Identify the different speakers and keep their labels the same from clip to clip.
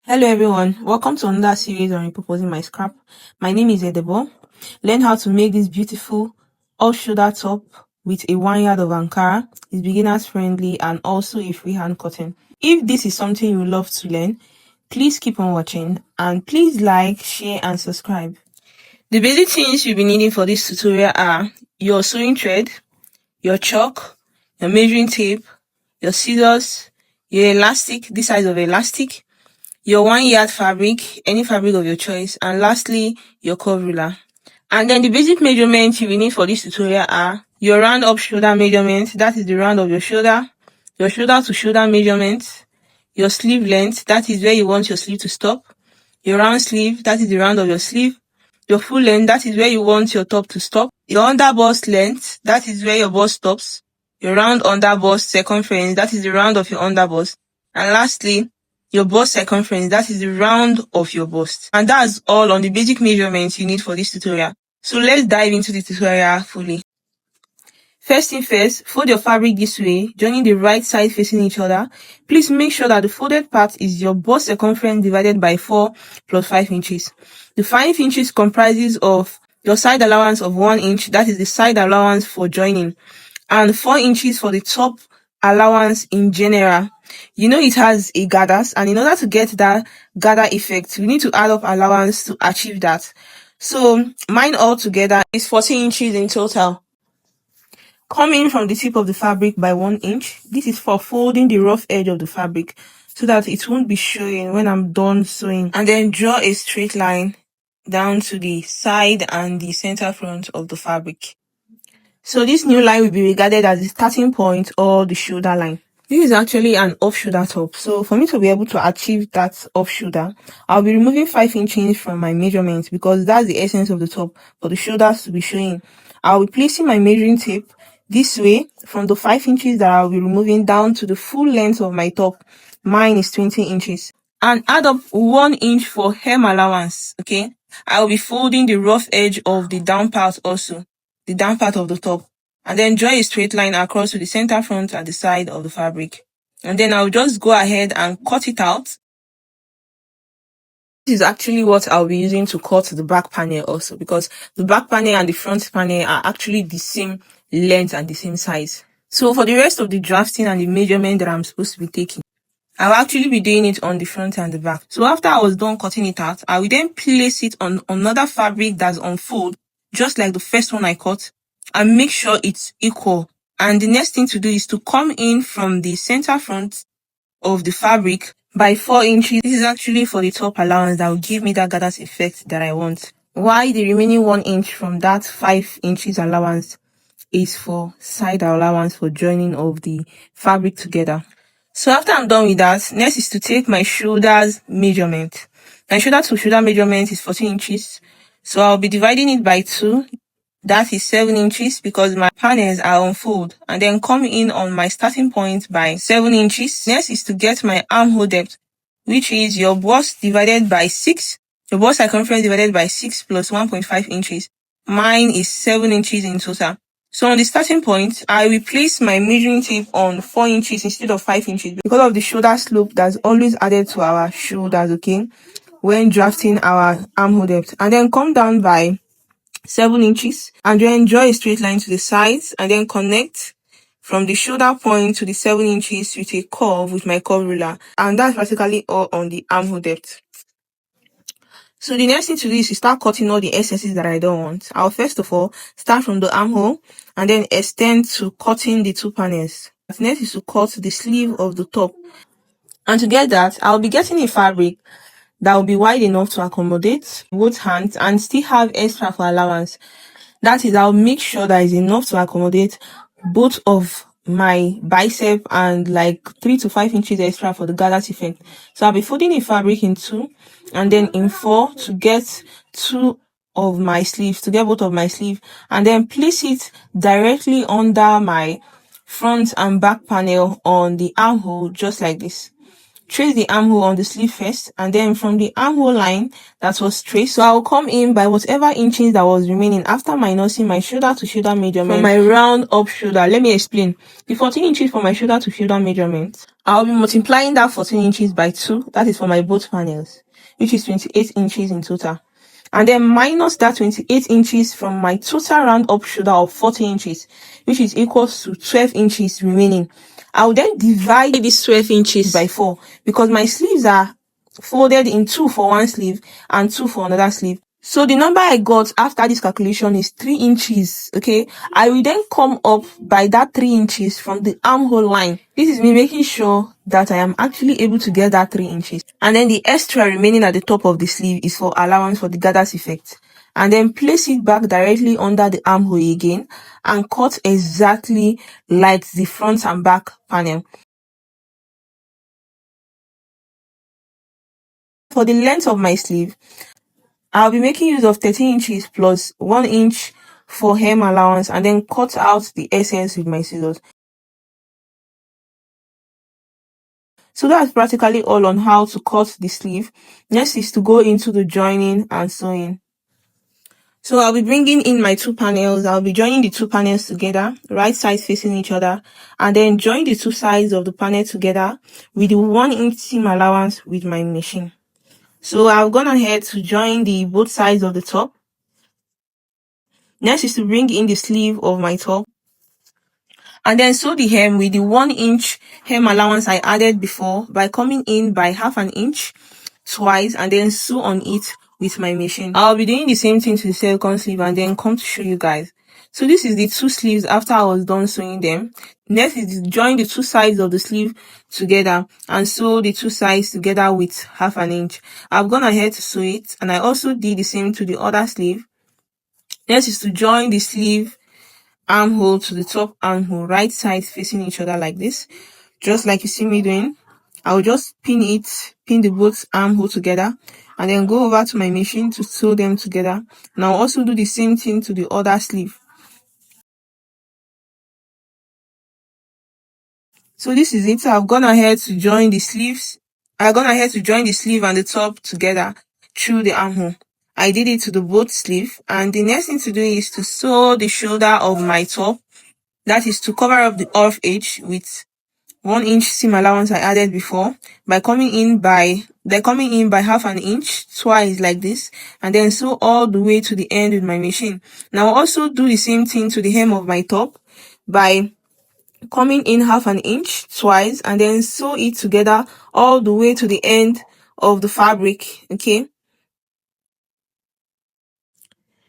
Speaker 1: Hello everyone, welcome to another series on repurposing my scrap. My name is Edebo. Learn how to make this beautiful off-shoulder top with a 1 yard of Ankara. It's beginners friendly and also a freehand cotton. If this is something you would love to learn, please keep on watching and please like, share and subscribe. The basic things you'll be needing for this tutorial are your sewing thread, your chalk, your measuring tape, your scissors, your elastic, this size of elastic, your 1 yard fabric, any fabric of your choice, and lastly, your curve ruler. And then the basic measurements you will need for this tutorial are your round up shoulder measurement, that is the round of your shoulder to shoulder measurement, your sleeve length, that is where you want your sleeve to stop, your round sleeve, that is the round of your sleeve, your full length, that is where you want your top to stop, your under bust length, that is where your bust stops, your round under bust circumference, that is the round of your under bust, and lastly, your bust circumference, that is the round of your bust. And that's all on the basic measurements you need for this tutorial. So let's dive into the tutorial fully. First thing first, fold your fabric this way, joining the right side facing each other. Please make sure that the folded part is your bust circumference divided by 4 plus 5 inches. The 5 inches comprises of your side allowance of 1 inch, that is the side allowance for joining, and 4 inches for the top allowance in general. You know it has a gathers, and in order to get that gather effect, we need to add up allowance to achieve that. So mine altogether is 14 inches in total. Come in from the tip of the fabric by 1 inch. This is for folding the rough edge of the fabric so that it won't be showing when I'm done sewing. And then draw a straight line down to the side and the center front of the fabric. So this new line will be regarded as the starting point or the shoulder line. This is actually an off-shoulder top. So for me to be able to achieve that off-shoulder, I'll be removing 5 inches from my measurements because that's the essence of the top, for the shoulders to be showing. I'll be placing my measuring tape this way from the 5 inches that I'll be removing down to the full length of my top. Mine is 20 inches. And add up 1 inch for hem allowance, okay? I'll be folding the rough edge of the down part also, the down part of the top. And then draw a straight line across to the center front and the side of the fabric. And then I'll just go ahead and cut it out. This is actually what I'll be using to cut the back panel also, because the back panel and the front panel are actually the same length and the same size. So for the rest of the drafting and the measurement that I'm supposed to be taking, I'll actually be doing it on the front and the back. So after I was done cutting it out, I will then place it on another fabric that's on fold, just like the first one I cut, and make sure it's equal. And the next thing to do is to come in from the center front of the fabric by 4 inches. This is actually for the top allowance that will give me that gathers effect that I want. While the remaining 1 inch from that 5 inches allowance is for side allowance for joining of the fabric together. So after I'm done with that, next is to take my shoulders measurement. My shoulder to shoulder measurement is 14 inches. So I'll be dividing it by 2. That is 7 inches because my panels are on fold, and then come in on my starting point by 7 inches. Next is to get my armhole depth, which is your bust divided by 6, your bust circumference divided by 6 plus 1.5 inches. Mine is 7 inches in total. So on the starting point, I will place my measuring tape on 4 inches instead of 5 inches because of the shoulder slope that's always added to our shoulders, okay, when drafting our armhole depth. And then come down by 7 inches and then draw a straight line to the sides and then connect from the shoulder point to the 7 inches with a curve with my curve ruler. And that's practically all on the armhole depth. So the next thing to do is to start cutting all the excesses that I don't want. I'll first of all start from the armhole and then extend to cutting the 2 panels. Next is to cut the sleeve of the top. And to get that, I'll be getting a fabric that will be wide enough to accommodate both hands and still have extra for allowance. That is, I'll make sure that is enough to accommodate both of my bicep and like 3 to 5 inches extra for the gathers effect. So I'll be folding the fabric in 2 and then in 4 to get 2 of my sleeves, to get both of my sleeve, and then place it directly under my front and back panel on the armhole, just like this. Trace the armhole on the sleeve first, and then from the armhole line that was traced, so I'll come in by whatever inches that was remaining after minusing my shoulder to shoulder measurement from my round up shoulder. Let me explain. The 14 inches for my shoulder to shoulder measurement, I'll be multiplying that 14 inches by 2. That is for my both panels, which is 28 inches in total. And then minus that 28 inches from my total round up shoulder of 40 inches, which is equals to 12 inches remaining. I'll then divide this 12 inches by 4 because my sleeves are folded in 2 for one sleeve and 2 for another sleeve. So the number I got after this calculation is 3 inches. Okay, I will then come up by that 3 inches from the armhole line. This is me making sure that I am actually able to get that 3 inches. And then the extra remaining at the top of the sleeve is for allowance for the gathers effect. And then place it back directly under the armhole again and cut exactly like the front and back panel. For the length of my sleeve, I'll be making use of 13 inches plus 1 inch for hem allowance and then cut out the essence with my scissors. So that's practically all on how to cut the sleeve. Next is to go into the joining and sewing. So I'll be bringing in my 2 panels. I'll be joining the 2 panels together, right sides facing each other, and then join the 2 sides of the panel together with the 1 inch seam allowance with my machine. So I've gone ahead to join the both sides of the top. Next is to bring in the sleeve of my top and then sew the hem with the 1 inch hem allowance I added before by coming in by half an inch twice and then sew on it with my machine. I'll be doing the same thing to the second sleeve and then come to show you guys. So this is the 2 sleeves after I was done sewing them. Next is to join the 2 sides of the sleeve together and sew the 2 sides together with half an inch. I've gone ahead to sew it and I also did the same to the other sleeve. Next is to join the sleeve armhole to the top armhole, right sides facing each other like this, just like you see me doing. I'll just pin the both armhole together and then go over to my machine to sew them together. And I'll also do the same thing to the other sleeve. So this is it. So I've gone ahead to join the sleeves. I've gone ahead to join the sleeve and the top together through the armhole. I did it to the both sleeve, and the next thing to do is to sew the shoulder of my top. That is to cover up the off edge with 1 inch seam allowance I added before by coming in by half an inch twice like this and then sew all the way to the end with my machine. Now I'll also do the same thing to the hem of my top by coming in half an inch twice and then sew it together all the way to the end of the fabric. Okay,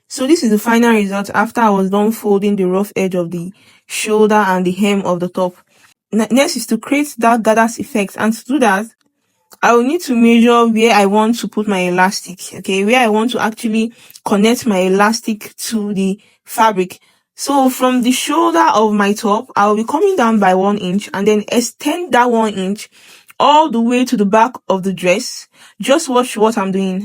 Speaker 1: so this is the final result after I was done folding the rough edge of the shoulder and the hem of the top. Next is to create that gathers effect, and to do that I will need to measure where I want to put my elastic, okay, where I want to actually connect my elastic to the fabric. So from the shoulder of my top, I will be coming down by 1 inch and then extend that 1 inch all the way to the back of the dress. Just watch what I'm doing.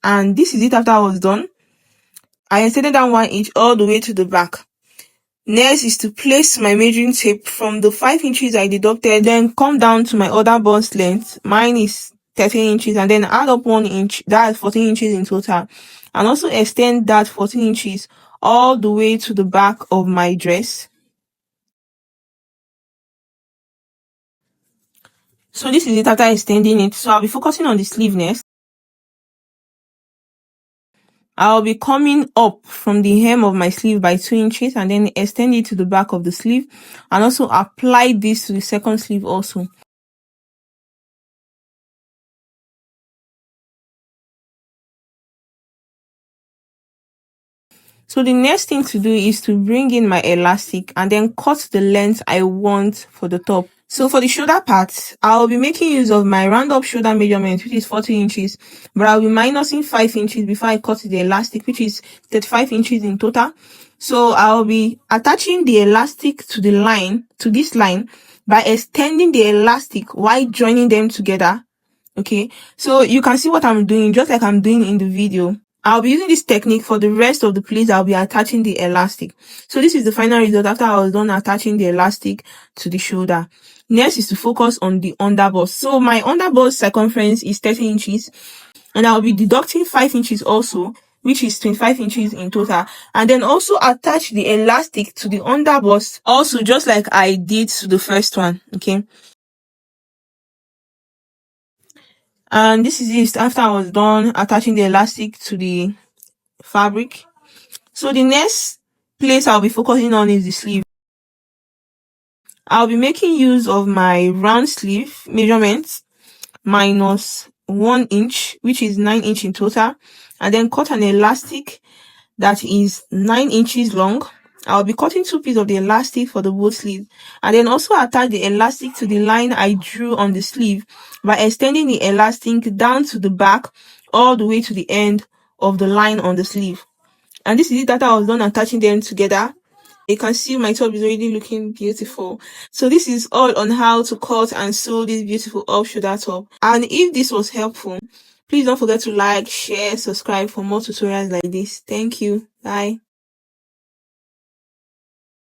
Speaker 1: And this is it after I was done. I extended that 1 inch all the way to the back. Next is to place my measuring tape from the 5 inches I deducted, then come down to my other bust length. Mine is 13 inches and then add up 1 inch, that's 14 inches in total. And also extend that 14 inches all the way to the back of my dress. So this is it after extending it. So I'll be focusing on the sleeve next. I'll be coming up from the hem of my sleeve by 2 inches and then extend it to the back of the sleeve and also apply this to the second sleeve also. So the next thing to do is to bring in my elastic and then cut the length I want for the top. So for the shoulder part, I'll be making use of my round up shoulder measurement, which is 40 inches, but I'll be minusing 5 inches before I cut the elastic, which is 35 inches in total. So I'll be attaching the elastic to the line, to this line, by extending the elastic while joining them together. Okay, so you can see what I'm doing, just like I'm doing in the video. I'll be using this technique for the rest of the pleats. I'll be attaching the elastic. So this is the final result after I was done attaching the elastic to the shoulder. Next is to focus on the underbust. So my underbust circumference is 30 inches, and I'll be deducting 5 inches also, which is 25 inches in total, and then also attach the elastic to the underbust also, just like I did to the first one. Okay, and this is it after I was done attaching the elastic to the fabric. So the next place I'll be focusing on is the sleeve. I'll be making use of my round sleeve measurements minus 1 inch, which is 9 inch in total, and then cut an elastic that is 9 inches long. I'll be cutting 2 pieces of the elastic for the both sleeves, and then also attach the elastic to the line I drew on the sleeve by extending the elastic down to the back all the way to the end of the line on the sleeve. And this is it after I was done attaching them together. You can see my top is already looking beautiful. So this is all on how to cut and sew this beautiful off shoulder top. And if this was helpful, please don't forget to like, share, subscribe for more tutorials like this. Thank you. Bye.